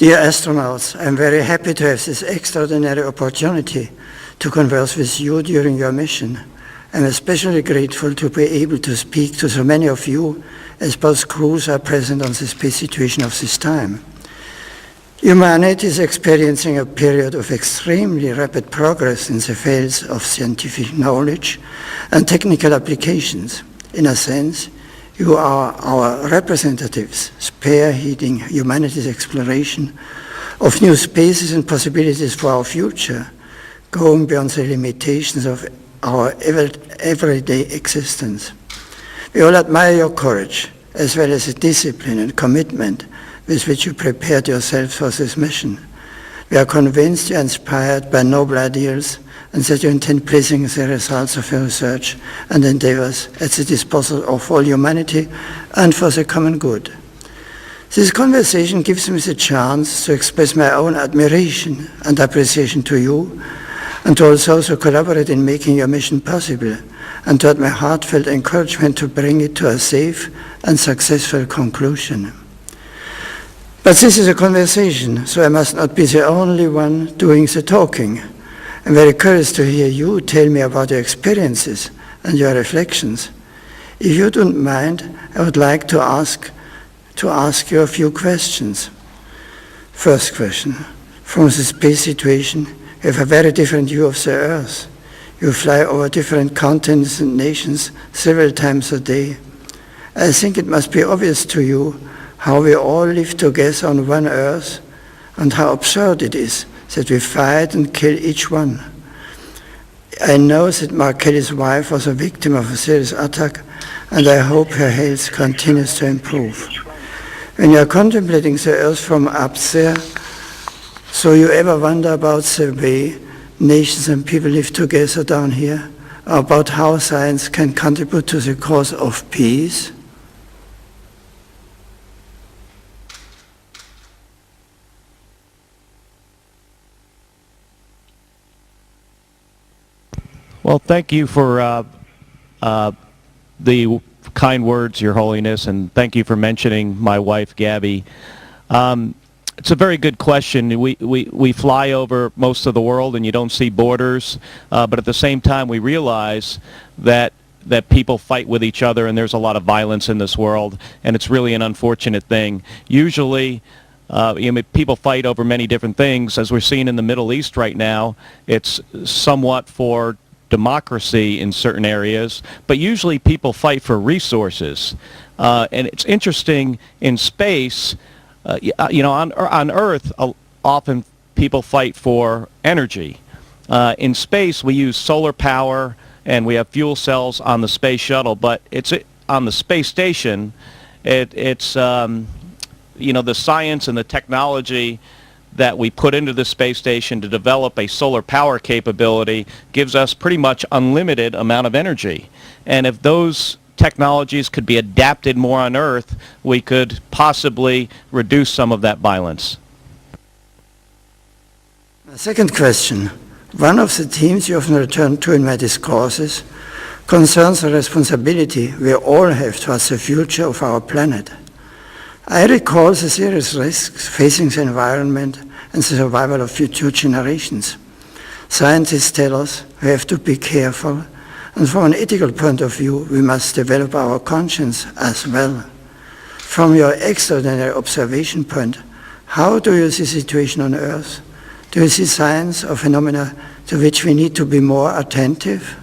Dear astronauts, I am very happy to have this extraordinary opportunity to converse with you during your mission. I am especially grateful to be able to speak to so many of you as both crews are present on the space situation of this time. Humanity is experiencing a period of extremely rapid progress in the fields of scientific knowledge and technical applications. In a sense, you are our representatives, spearheading humanity's exploration of new spaces and possibilities for our future, going beyond the limitations of our everyday existence. We all admire your courage, as well as the discipline and commitment with which you prepared yourself for this mission. We are convinced you are inspired by noble ideals and that you intend placing the results of your research and endeavors at the disposal of all humanity and for the common good. This conversation gives me the chance to express my own admiration and appreciation to you, and to also collaborate in making your mission possible, and to add my heartfelt encouragement to bring it to a safe and successful conclusion. But this is a conversation, so I must not be the only one doing the talking. I'm very curious to hear you tell me about your experiences and your reflections. If you don't mind, I would like to ask you a few questions. First question, from the space situation, you have a very different view of the Earth. You fly over different continents and nations several times a day. I think it must be obvious to you how we all live together on one Earth and how absurd it is that we fight and kill each one. I know that Mark Kelly's wife was a victim of a serious attack, and I hope her health continues to improve. When you are contemplating the Earth from up there, so you ever wonder about the way nations and people live together down here, or about how science can contribute to the cause of peace? Well, thank you for the kind words, Your Holiness, and thank you for mentioning my wife, Gabby. It's a very good question. We fly over most of the world and you don't see borders, but at the same time we realize that people fight with each other and there's a lot of violence in this world, and it's really an unfortunate thing. Usually people fight over many different things. As we're seeing in the Middle East right now, it's somewhat for democracy in certain areas, but usually people fight for resources. And it's interesting in space, on Earth, often people fight for energy. In space, we use solar power and we have fuel cells on the space shuttle, but it's on the space station. It's the science and the technology that we put into the space station to develop a solar power capability gives us pretty much unlimited amount of energy. And if those technologies could be adapted more on Earth, we could possibly reduce some of that violence. Second question. One of the themes you often return to in my discourses concerns the responsibility we all have towards the future of our planet. I recall the serious risks facing the environment and the survival of future generations. Scientists tell us we have to be careful, and from an ethical point of view, we must develop our conscience as well. From your extraordinary observation point, how do you see the situation on Earth? Do you see signs or phenomena to which we need to be more attentive?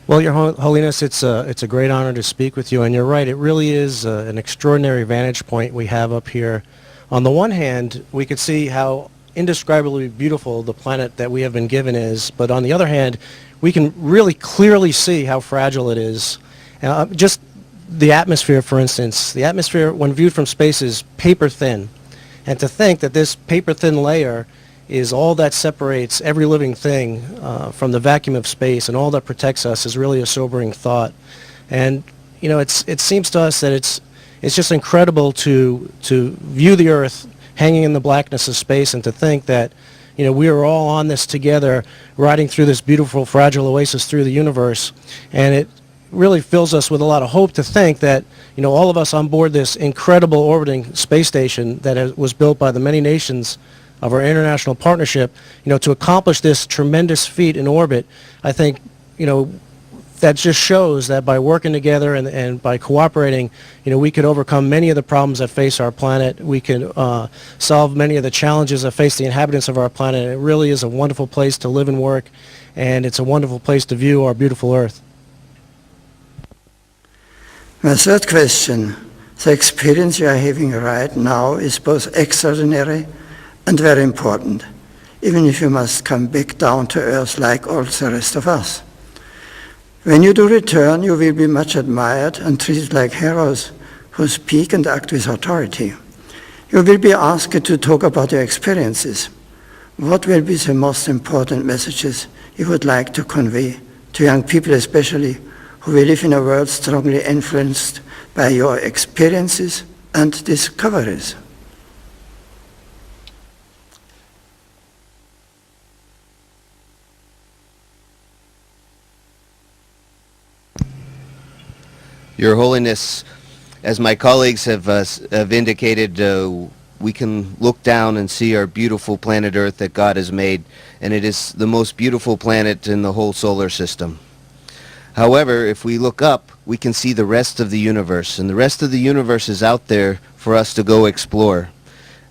Well, Your Holiness, it's a great honor to speak with you, and you're right, it really is an extraordinary vantage point we have up here. On the one hand, we could see how indescribably beautiful the planet that we have been given is, but on the other hand, we can really clearly see how fragile it is. Just the atmosphere, for instance. The atmosphere, when viewed from space, is paper thin. And to think that this paper thin layer is all that separates every living thing from the vacuum of space, and all that protects us is really a sobering thought. And it seems to us that it's just incredible to view the Earth hanging in the blackness of space, and to think that we are all on this together, riding through this beautiful, fragile oasis through the universe. And it really fills us with a lot of hope to think that, all of us on board this incredible orbiting space station that was built by the many nations of our international partnership, to accomplish this tremendous feat in orbit, I think, that just shows that by working together and by cooperating, we could overcome many of the problems that face our planet. We can solve many of the challenges that face the inhabitants of our planet. It really is a wonderful place to live and work, and it's a wonderful place to view our beautiful Earth. My third question, the experience you are having right now is both extraordinary and very important, even if you must come back down to earth like all the rest of us. When you do return, you will be much admired and treated like heroes who speak and act with authority. You will be asked to talk about your experiences. What will be the most important messages you would like to convey to young people especially, who will live in a world strongly influenced by your experiences and discoveries? Your Holiness, as my colleagues have indicated, we can look down and see our beautiful planet Earth that God has made, and it is the most beautiful planet in the whole solar system. However, if we look up, we can see the rest of the universe, and the rest of the universe is out there for us to go explore.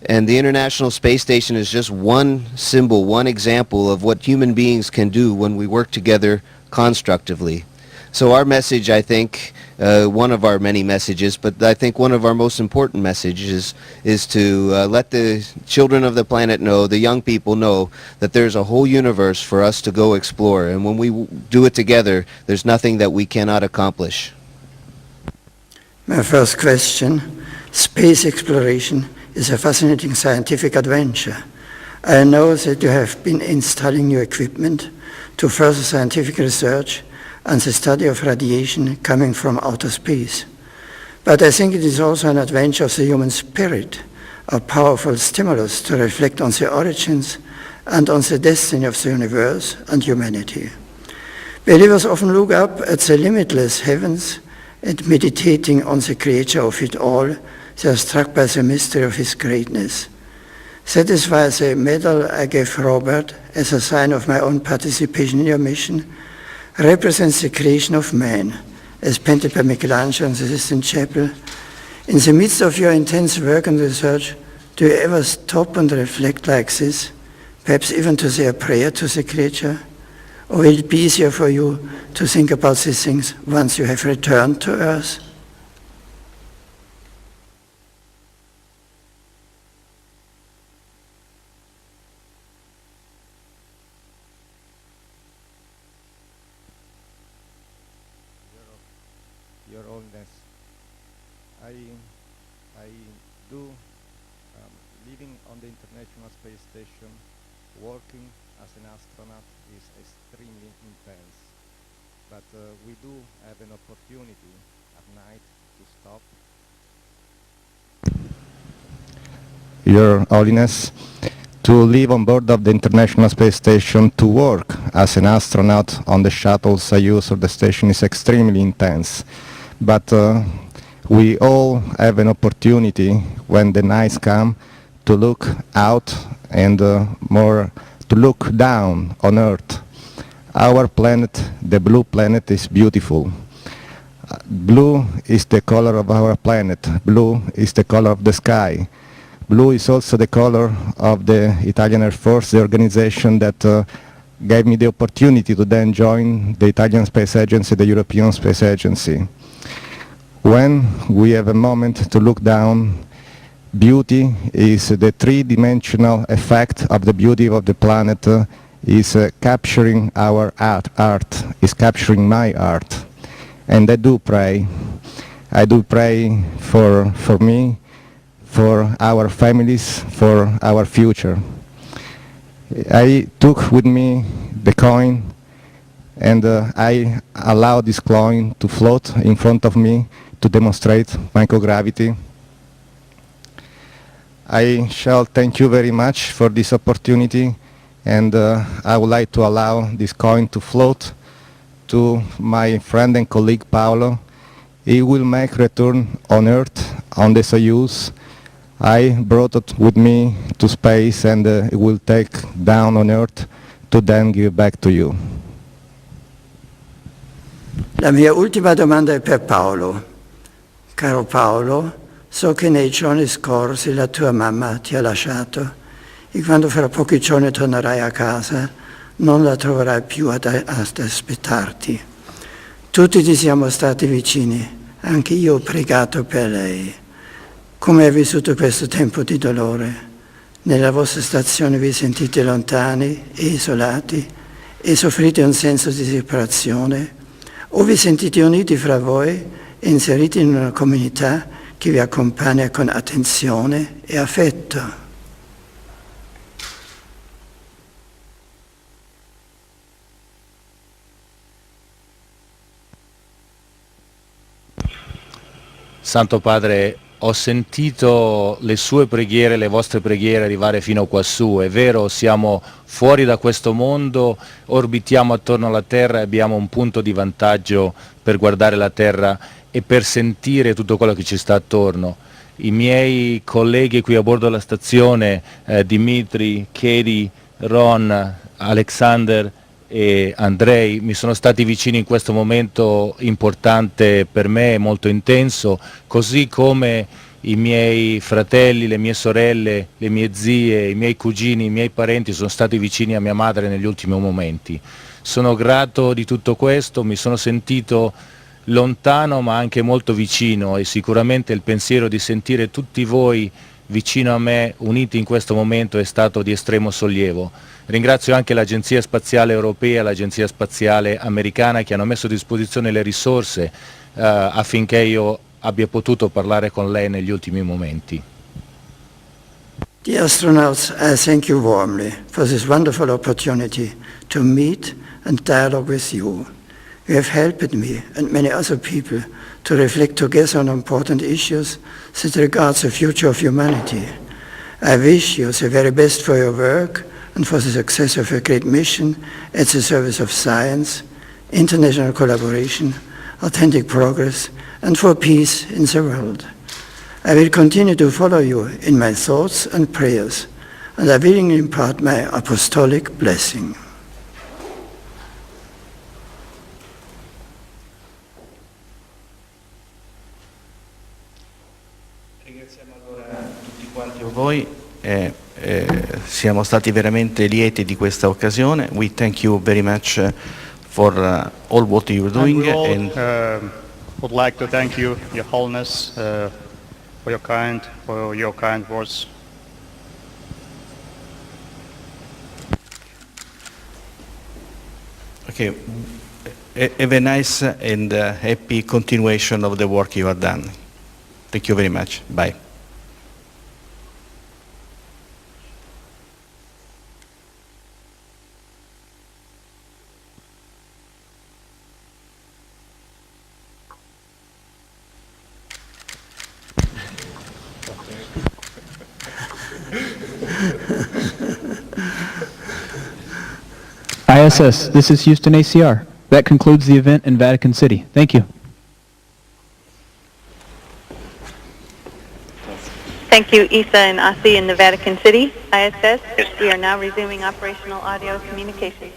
And the International Space Station is just one symbol, one example of what human beings can do when we work together constructively. So our message, I think, one of our many messages, but I think one of our most important messages is to let the children of the planet know, the young people know, that there's a whole universe for us to go explore. And when we do it together, there's nothing that we cannot accomplish. My first question, space exploration is a fascinating scientific adventure. I know that you have been installing new equipment to further scientific research and the study of radiation coming from outer space. But I think it is also an adventure of the human spirit, a powerful stimulus to reflect on the origins and on the destiny of the universe and humanity. Believers often look up at the limitless heavens and meditating on the creator of it all, they are struck by the mystery of his greatness. That is why the medal I gave Robert as a sign of my own participation in your mission represents the creation of man, as painted by Michelangelo in the Sistine Chapel. In the midst of your intense work and research, do you ever stop and reflect like this, perhaps even to say a prayer to the Creator? Or will it be easier for you to think about these things once you have returned to Earth? Your Holiness, I do living on the International Space Station, working as an astronaut is extremely intense. But we do have an opportunity at night to stop. Your Holiness, to live on board of the International Space Station, to work as an astronaut on the shuttle Soyuz of the station is extremely intense. But we all have an opportunity when the nights come to look out and more to look down on Earth. Our planet, the blue planet, is beautiful. Blue is the color of our planet. Blue is the color of the sky. Blue is also the color of the Italian Air Force, the organization that gave me the opportunity to then join the Italian Space Agency, the European Space Agency. When we have a moment to look down, beauty is the three-dimensional effect of the beauty of the planet is capturing our art, is capturing my art. And I do pray for me, for our families, for our future. I took with me the coin and I allowed this coin to float in front of me to demonstrate microgravity. I shall thank you very much for this opportunity and I would like to allow this coin to float to my friend and colleague Paolo. He will make return on Earth on the Soyuz. I brought it with me to space, and it will take down on Earth to then give back to you. La mia ultima domanda è per Paolo. Caro Paolo, so che nei giorni scorsi la tua mamma ti ha lasciato e quando fra pochi giorni tornerai a casa non la troverai più ad aspettarti. Tutti ti siamo stati vicini, anche io ho pregato per lei. Come hai vissuto questo tempo di dolore? Nella vostra stazione vi sentite lontani e isolati e soffrite un senso di separazione? O vi sentite uniti fra voi e inseriti in una comunità che vi accompagna con attenzione e affetto? Santo Padre, ho sentito le sue preghiere, le vostre preghiere arrivare fino quassù. È vero, siamo fuori da questo mondo, orbitiamo attorno alla Terra e abbiamo un punto di vantaggio per guardare la Terra e per sentire tutto quello che ci sta attorno. I miei colleghi qui a bordo della stazione, Dimitri, Katie, Ron, Alexander e Andrei, mi sono stati vicini in questo momento importante per me, molto intenso, così come i miei fratelli, le mie sorelle, le mie zie, i miei cugini, i miei parenti sono stati vicini a mia madre negli ultimi momenti. Sono grato di tutto questo, mi sono sentito lontano ma anche molto vicino, e sicuramente il pensiero di sentire tutti voi vicino a me, uniti in questo momento, è stato di estremo sollievo. Ringrazio anche l'Agenzia Spaziale Europea e l'Agenzia Spaziale Americana che hanno messo a disposizione le risorse affinché io abbia potuto parlare con lei negli ultimi momenti. The astronauts, I thank you warmly for this wonderful opportunity to meet and dialogue with you. You have helped me and many other people to reflect together on important issues that regard the future of humanity. I wish you the very best for your work and for the success of your great mission at the service of science, international collaboration, authentic progress, and for peace in the world. I will continue to follow you in my thoughts and prayers, and I willingly impart my apostolic blessing. Ringraziamo allora tutti quanti voi. Siamo stati veramente lieti di questa occasione. We thank you very much for all what you're doing. And we all would like to thank you, Your Holiness, for your kind words. Okay. Have a nice and happy continuation of the work you have done. Thank you very much. Bye. ISS, this is Houston ACR. That concludes the event in Vatican City. Thank you. Thank you, ESA and ASI in the Vatican City. ISS, we are now resuming operational audio communications.